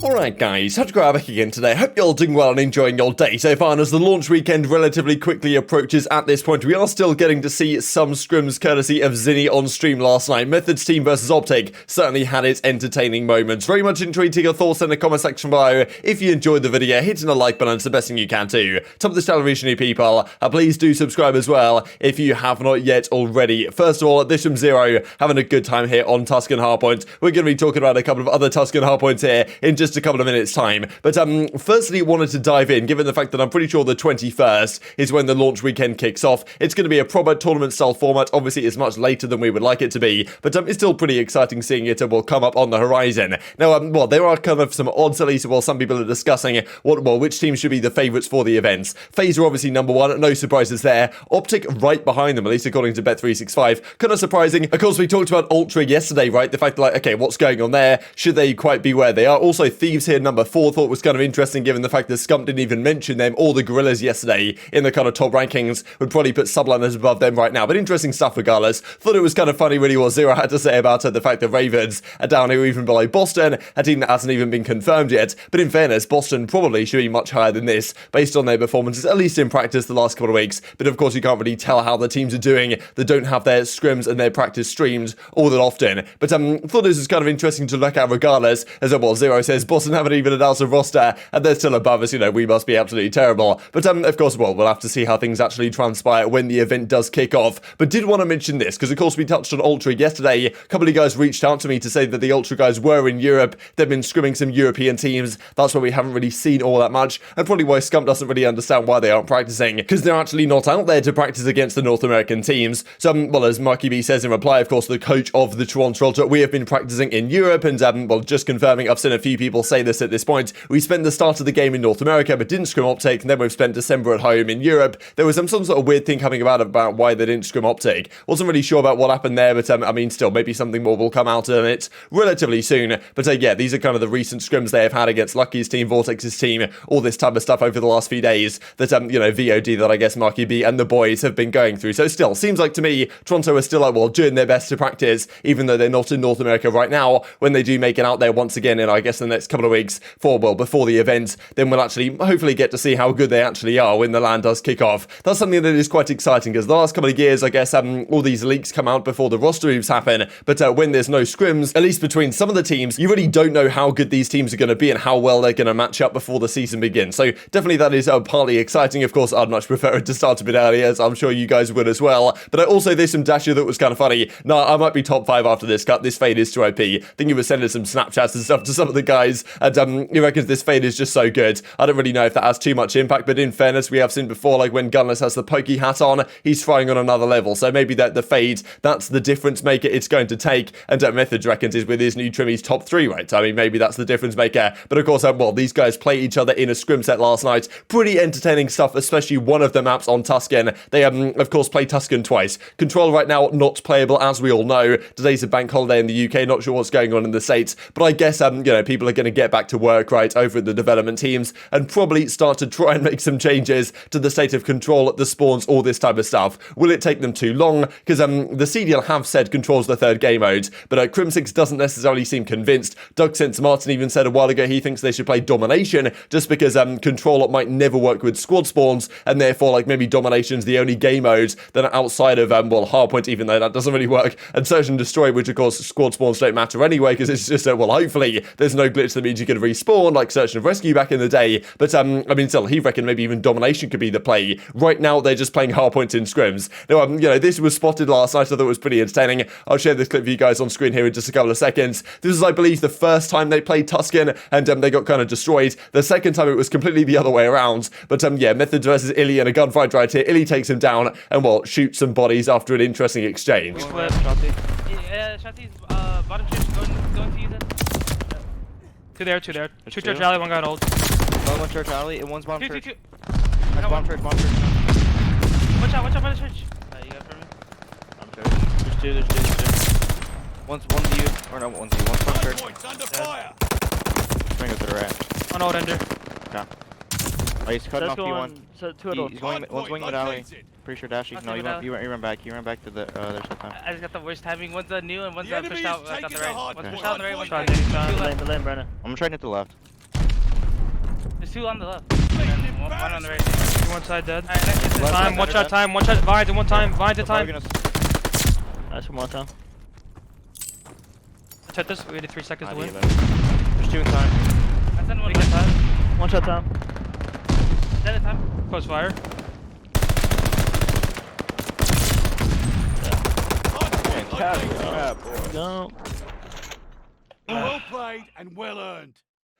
Alright guys, TacticalRab back again today. Hope you're all doing well and enjoying your day so far, and as the launch weekend relatively quickly approaches at this point, we are still getting to see some scrims courtesy of Zinni on stream last night. Methodz team versus OpTic certainly had its entertaining moments. Very much enjoyed your thoughts in the comment section below. If you enjoyed the video, hitting the like button is the best thing you can do. Top of this channel reaching new people, please do subscribe as well if you have not yet already. First of all, this from Zero, having a good time here on Tuscan Hardpoint. We're going to be talking about a couple of other Tuscan Hardpoints here in just a couple of minutes time, but firstly wanted to dive in, given the fact that I'm pretty sure the 21st is when the launch weekend kicks off. It's going to be a proper tournament style format. Obviously it's much later than we would like it to be, but it's still pretty exciting seeing it will come up on the horizon. Now well, there are kind of some odds, at least. Well, some people are discussing which teams should be the favourites for the events. FaZe are obviously number one, no surprises there. OpTic right behind them, at least according to Bet365. Kind of surprising. Of course, we talked about Ultra yesterday, right? The fact that, like, okay, what's going on there? Should they quite be where they are? Also, Thieves here number 4, thought was kind of interesting given the fact that Scump didn't even mention them or the Guerrillas yesterday in the kind of top rankings. Would probably put subliners above them right now, but interesting stuff regardless. Thought it was kind of funny really what Zero had to say about the fact that Ravens are down here even below Boston, a team that hasn't even been confirmed yet. But in fairness, Boston probably should be much higher than this based on their performances, at least in practice the last couple of weeks. But of course you can't really tell how the teams are doing that don't have their scrims and their practice streams all that often. But thought this was kind of interesting to look at regardless, as well. Zero says Boston haven't even announced a roster and they're still above us, you know, we must be absolutely terrible. But of course, well, we'll have to see how things actually transpire when the event does kick off. But did want to mention this, because of course we touched on Ultra yesterday. A couple of guys reached out to me to say that the Ultra guys were in Europe. They've been scrimming some European teams. That's why we haven't really seen all that much, and probably why Scump doesn't really understand why they aren't practicing, because they're actually not out there to practice against the North American teams. So, well, as Marky B says in reply, of course, the coach of the Toronto Ultra, we have been practicing in Europe, and well, just confirming, I've seen a few people say this at this point. We spent the start of the game in North America, but didn't scrim OpTic, and then we've spent December at home in Europe. There was some sort of weird thing coming about why they didn't scrim OpTic. Wasn't really sure about what happened there, but I mean, still, maybe something more will come out of it relatively soon. But yeah, these are kind of the recent scrims they have had against Lucky's team, Vortex's team, all this type of stuff over the last few days that, you know, VOD that I guess Marky B and the boys have been going through. So still, seems like to me, Toronto are still, like, well, doing their best to practice, even though they're not in North America right now. When they do make it out there once again in, I guess, the next couple of weeks before the event, then we'll actually hopefully get to see how good they actually are when the LAN does kick off. That's something that is quite exciting, because the last couple of years, I guess, all these leaks come out before the roster moves happen, but when there's no scrims, at least between some of the teams, you really don't know how good these teams are going to be and how well they're going to match up before the season begins. So definitely that is partly exciting. Of course, I'd much prefer it to start a bit earlier, as I'm sure you guys would as well. But also there's some Dashy that was kind of funny. No, I might be top 5 after this cut. This fade is too OP. I think he was sending some Snapchats and stuff to some of the guys, and he reckons this fade is just so good. I don't really know if that has too much impact, but in fairness, we have seen before, like when Gunless has the pokey hat on, he's flying on another level. So maybe that the fade, that's the difference maker it's going to take. And Methodz reckons is with his new trim, he's top 3, right? I mean, maybe that's the difference maker. But of course, well, these guys play each other in a scrim set last night. Pretty entertaining stuff, especially one of the maps on Tuscan. They, of course, play Tuscan twice. Control right now, not playable, as we all know. Today's a bank holiday in the UK, not sure what's going on in the States. But I guess, you know, people are going to get back to work, right, over at the development teams, and probably start to try and make some changes to the state of Control, the spawns, all this type of stuff. Will it take them too long? Because the CDL have said Control's the third game mode, but Crimsix doesn't necessarily seem convinced. Doug Sense Martin even said a while ago he thinks they should play Domination, just because Control might never work with squad spawns, and therefore, like, maybe Domination's the only game mode that are outside of, well, Hardpoint, even though that doesn't really work, and Search and Destroy, which of course squad spawns don't matter anyway, because it's just, well, hopefully there's no glitch that means you can respawn, like Search and Rescue back in the day. But, I mean, still, he reckoned maybe even Domination could be the play. Right now, they're just playing Hardpoint in scrims. Now, you know, this was spotted last night. I thought it was pretty entertaining. I'll share this clip for you guys on screen here in just a couple of seconds. This is, I believe, the first time they played Tuscan, and they got kind of destroyed. The second time, it was completely the other way around. But, yeah, Methodz versus iLLeY in a gunfight right here. iLLeY takes him down and, well, shoots some bodies after an interesting exchange. Bottom church, going to use it. Two there. Two church alley, one guy on old. One church alley, and one's bottom church. Two. Bottom church. Watch out by the church. You got it for me? I'm sure. There's two. One's one to you, or no, one's to you. One's bottom church. Under fire. Bring it to the right. On old ender. Okay. Oh, he's cutting off you one. So two at old. One's going mid alley. Pretty sure Dashy. I'll No, take it out. you ran back. You ran back to the other side time. I just got the worst timing. One's new and one's pushed out like on the right. One's Okay. pushed out on the right, one's Try pushed taking out. time. The lane, Brennan. I'm gonna try to the left. There's two on the left. And then one on the right. One side dead. Alright, next is Left time. side, One shot time. One shot. Vines in one time. Vines in time. Nice one more time. Let's hit this. We need 3 seconds to win. There's 2 in time. I sent one Take your left. time. One shot time. Dead in time. Close fire. Go. Well played and well earned.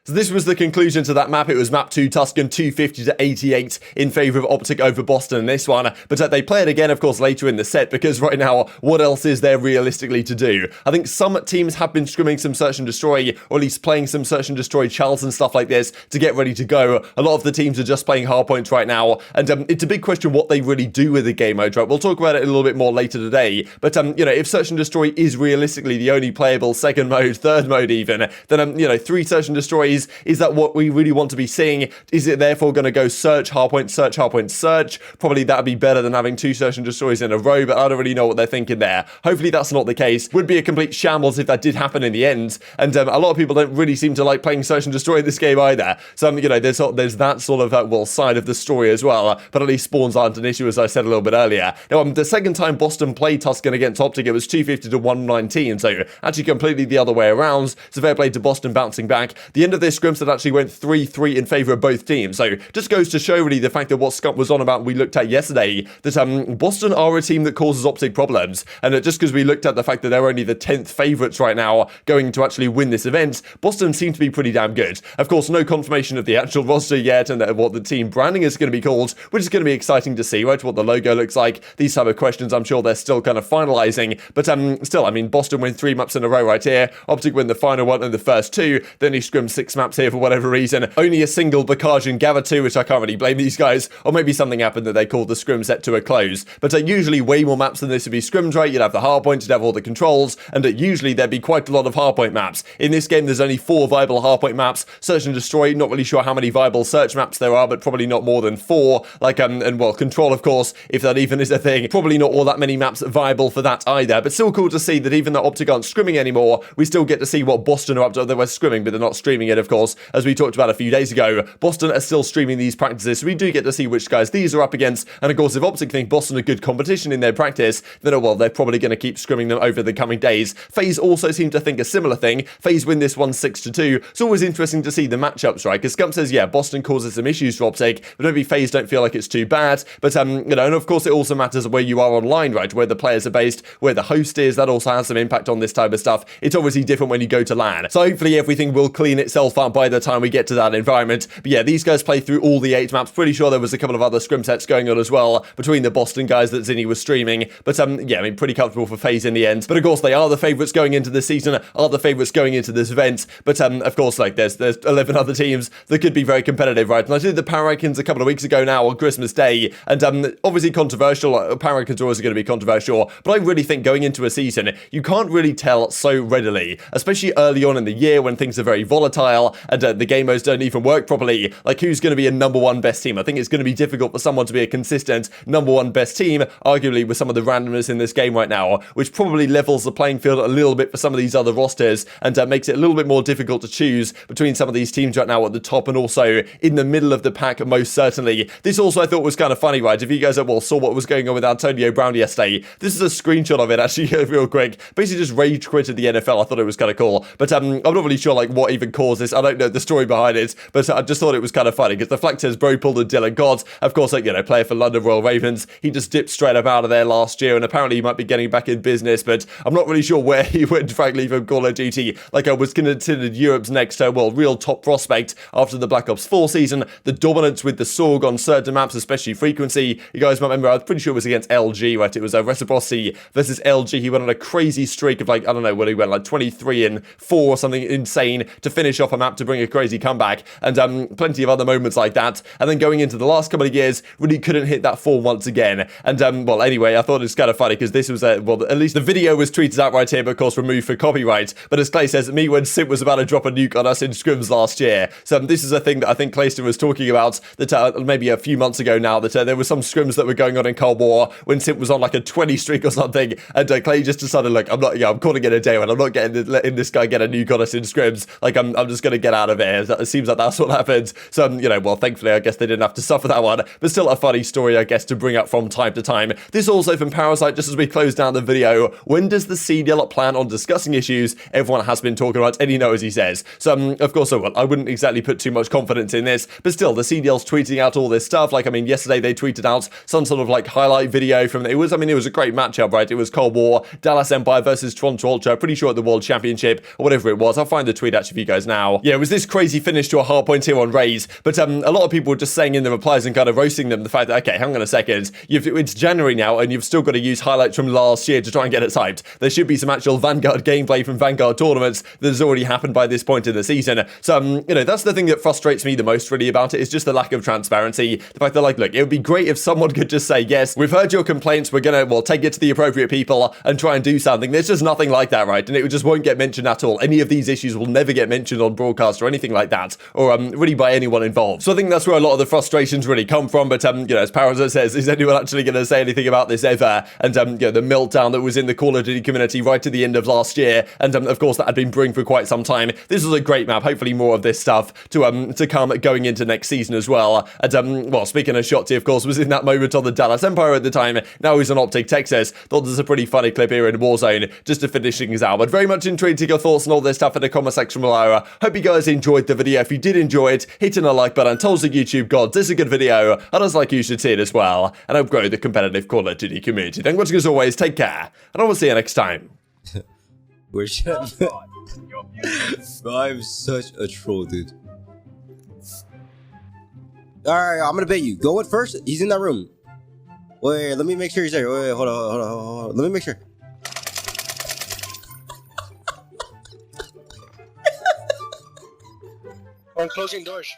So this was the conclusion to that map. It was map 2, Tuscan 250 to 88 in favour of OpTic over Boston in this one. But they play it again, of course, later in the set, because right now, what else is there realistically to do? I think some teams have been scrimming some search and destroy, or at least playing some search and destroy Charles and stuff like this to get ready to go. A lot of the teams are just playing hardpoints right now, and it's a big question what they really do with the game mode, right? We'll talk about it a little bit more later today. But you know, if search and destroy is realistically the only playable second mode, third mode even, then you know, 3 search and destroys, is that what we really want to be seeing? Is it therefore going to go search, hardpoint, search, hardpoint, search? Probably that'd be better than having 2 search and destroys in a row, but I don't really know what they're thinking there. Hopefully that's not the case. Would be a complete shambles if that did happen in the end, and a lot of people don't really seem to like playing search and destroy in this game either. So you know, there's that sort of well, side of the story as well, but at least spawns aren't an issue, as I said a little bit earlier. Now the second time Boston played Tuscan against OpTic, it was 250 to 119, so actually completely the other way around. So fair play to Boston bouncing back. The end of this scrims that actually went 3-3 in favour of both teams. So just goes to show really the fact that what Scump was on about, we looked at yesterday, that Boston are a team that causes OpTic problems. And just because we looked at the fact that they're only the 10th favourites right now going to actually win this event, Boston seem to be pretty damn good. Of course, no confirmation of the actual roster yet and what the team branding is going to be called, which is going to be exciting to see, right? What the logo looks like. These type of questions, I'm sure they're still kind of finalising. But still, I mean, Boston win 3 maps in a row right here. OpTic win the final one and the first 2. Then he scrimmed 6 maps here for whatever reason. Only a single Bacasian Gather 2, which I can't really blame these guys. Or maybe something happened that they called the scrim set to a close. But usually way more maps than this would be scrimmed, right? You'd have the hardpoint, you'd have all the controls, and usually there'd be quite a lot of hardpoint maps. In this game, there's only 4 viable hardpoint maps. Search and destroy, not really sure how many viable search maps there are, but probably not more than 4. Like, and well, control, of course, if that even is a thing. Probably not all that many maps viable for that either. But still cool to see that even though OpTic aren't scrimming anymore, we still get to see what Boston are up to. They were scrimming, but they're not streaming it, of course, as we talked about a few days ago. Boston are still streaming these practices, so we do get to see which guys these are up against. And of course, if OpTic think Boston are good competition in their practice, then well, they're probably going to keep scrimming them over the coming days. FaZe also seem to think a similar thing. FaZe win this one 6-2. It's always interesting to see the matchups, right? Because Scump says, yeah, Boston causes some issues for OpTic, but maybe FaZe don't feel like it's too bad. But you know, and of course, it also matters where you are online, right? Where the players are based, where the host is. That also has some impact on this type of stuff. It's obviously different when you go to LAN. So hopefully everything will clean itself up by the time we get to that environment. But yeah, these guys play through all the 8 maps. Pretty sure there was a couple of other scrim sets going on as well between the Boston guys that Zinni was streaming. But yeah, I mean, pretty comfortable for FaZe in the end. But of course, they are the favourites going into this season, are the favourites going into this event. But of course, like there's 11 other teams that could be very competitive, right? And I did the Power Rankings a couple of weeks ago now on Christmas Day, and obviously controversial. Power Rankings are always going to be controversial, but I really think going into a season, you can't really tell so readily, especially early on in the year when things are very volatile and the game modes don't even work properly. Like, who's going to be a number 1 best team? I think it's going to be difficult for someone to be a consistent number 1 best team, arguably with some of the randomness in this game right now, which probably levels the playing field a little bit for some of these other rosters and makes it a little bit more difficult to choose between some of these teams right now at the top and also in the middle of the pack, most certainly. This also I thought was kind of funny, right? If you guys saw what was going on with Antonio Brown yesterday, this is a screenshot of it actually real quick. Basically just rage quitted the NFL. I thought it was kind of cool, but I'm not really sure like what even caused this. I don't know the story behind it, but I just thought it was kind of funny because the flag says bro pulled a Dylan God, of course, like, you know, player for London Royal Ravens. He just dipped straight up out of there last year, and apparently he might be getting back in business, but I'm not really sure where he went, frankly, from Call of Duty. Like, I was considered Europe's next, well, real top prospect after the Black Ops 4 season. The dominance with the Sorg on certain maps, especially frequency. You guys might remember, I was pretty sure it was against LG, right? It was a Reciprocity versus LG. He went on a crazy streak of, like, I don't know what he went, like 23-4 or something insane to finish off a map to bring a crazy comeback, and plenty of other moments like that. And then going into the last couple of years, really couldn't hit that form once again. And well, anyway, I thought it was kind of funny because this was well, at least the video was tweeted out right here, but of course removed for copyright. But as Clay says, me when Simp was about to drop a nuke on us in Scrims last year. So this is a thing that I think Clayster was talking about that maybe a few months ago now, that there were some Scrims that were going on in Cold War when Simp was on like a 20 streak or something, and Clay just decided, look, I'm calling it a day when I'm not letting this guy get a nuke on us in Scrims. Like I'm just gonna get out of it. It seems like that's what happened. So you know, well, thankfully I guess they didn't have to suffer that one, but still a funny story I guess to bring up from time to time. This also from Parasite, just as we close down the video. When does the CDL plan on discussing issues everyone has been talking about? And you know, as he says. So of course, well, I wouldn't exactly put too much confidence in this, but still the CDL's tweeting out all this stuff. Like, I mean, yesterday they tweeted out some sort of like highlight video from it was a great matchup, right? It was Cold War, Dallas Empire versus Toronto Ultra, pretty sure at the World Championship or whatever it was. I'll find the tweet actually for you guys now. Yeah, it was this crazy finish to a hard point here on Raze, but a lot of people were just saying in the replies and kind of roasting them the fact that, okay, hang on a second, it's January now and you've still got to use highlights from last year to try and get it hyped. There should be some actual Vanguard gameplay from Vanguard tournaments that has already happened by this point in the season. So you know, that's the thing that frustrates me the most really about it, is just the lack of transparency. The fact that, like, look, it would be great if someone could just say, yes, we've heard your complaints, we're gonna, well, take it to the appropriate people and try and do something. There's just nothing like that, right? And it just won't get mentioned at all. Any of these issues will never get mentioned on broadcast or anything like that, or really by anyone involved. So I think that's where a lot of the frustrations really come from. But you know, as Parasite says, is anyone actually going to say anything about this ever? And you know, the meltdown that was in the Call of Duty community right to the end of last year, and of course that had been brewing for quite some time. This was a great map. Hopefully more of this stuff to come going into next season as well. And well, speaking of Shotty, of course, was in that moment on the Dallas Empire at the time. Now he's on OpTic, Texas. Thought there's a pretty funny clip here in Warzone just to finish things out. But very much intrigued to your thoughts and all this stuff in the comment section below. Hope you guys enjoyed the video. If you did enjoy it, hitting a like button tells the YouTube gods this is a good video, and as like you should see it as well, and help grow the competitive Call of Duty community. Thank you watching as always, take care, and I will see you next time. We're shut. Bro, I'm such a troll, dude. Alright, I'm gonna bait you. Go in first. He's in that room. Wait, let me make sure he's there. Wait, hold on. Let me make sure. I'm closing doors.